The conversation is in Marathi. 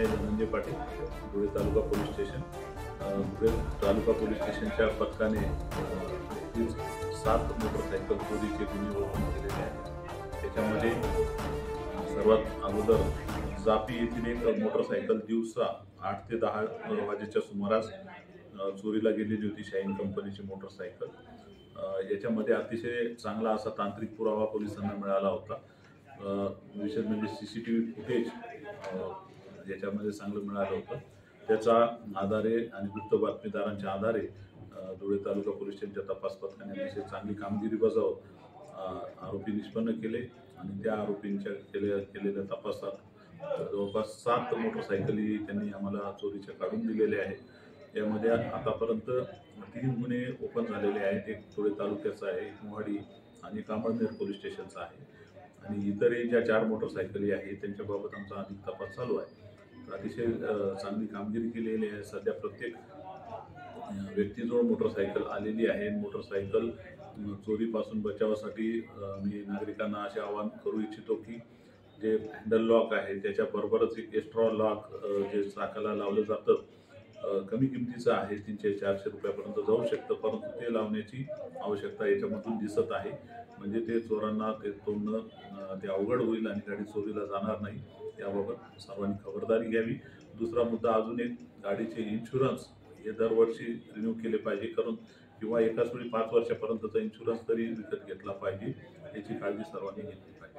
धनंजय पाटील, धुळे तालुका पोलीस स्टेशन. धुळे तालुका पोलीस स्टेशनच्या पथकाने 7 मोटरसायकल चोरीचे गुन्हे ओळखून केलेले आहेत. त्याच्यामध्ये सर्वात अगोदर जापी येथील एक मोटरसायकल दिवसा 8 ते 10 वाजेच्या सुमारास चोरीला गेलेली होती, शाईन कंपनीची मोटरसायकल. याच्यामध्ये अतिशय चांगला असा तांत्रिक पुरावा पोलिसांना मिळाला होता. विशेष म्हणजे CCTV फुटेज याच्यामध्ये चांगलं मिळालं होतं. त्याच्या आधारे आणि गुप्त बातमीदारांच्या आधारे धुळे तालुका पोलीस स्टेशनच्या तपास पथकाने अतिशय चांगली कामगिरी बजावत आरोपी निष्पन्न केले आणि त्या आरोपींच्या केलेल्या तपासात जवळपास 7 मोटरसायकली त्यांनी आम्हाला चोरीच्या काढून दिलेल्या आहेत. यामध्ये आतापर्यंत 3 गुन्हे ओपन झालेले आहेत. एक धुळे तालुक्याचा आहे, एक मोहाडी आणि एक अमळनेर पोलीस स्टेशनचा आहे. आणि इतरही ज्या 4 मोटरसायकली आहेत त्यांच्याबाबत आमचा अधिक तपास चालू आहे. तर अतिशय चांगली कामगिरी केलेली आहे. सध्या प्रत्येक व्यक्तीजवळ मोटरसायकल आलेली आहे. मोटरसायकल चोरीपासून बचावासाठी मी नागरिकांना असे आवाहन करू इच्छितो की जे हँडल लॉक आहे त्याच्याबरोबरच एक एक्स्ट्रा लॉक जे चाकाला लावलं जातं, कमी किमतीचं आहे, 300-400 रुपयापर्यंत जाऊ शकतं, परंतु ते लावण्याची आवश्यकता याच्यामधून दिसत आहे. म्हणजे ते चोरांना ते तोडणं ते अवघड होईल आणि गाडी चोरीला जाणार नाही. याबाबत सर्वांनी खबरदारी घ्यावी. दुसरा मुद्दा अजून एक, गाडीचे इन्शुरन्स हे दरवर्षी रिन्यू केले पाहिजे, किंवा एकाच वेळी 5 वर्षापर्यंतचा इन्शुरन्स तरी विकत घेतला पाहिजे. याची काळजी सर्वांनी घेतली पाहिजे.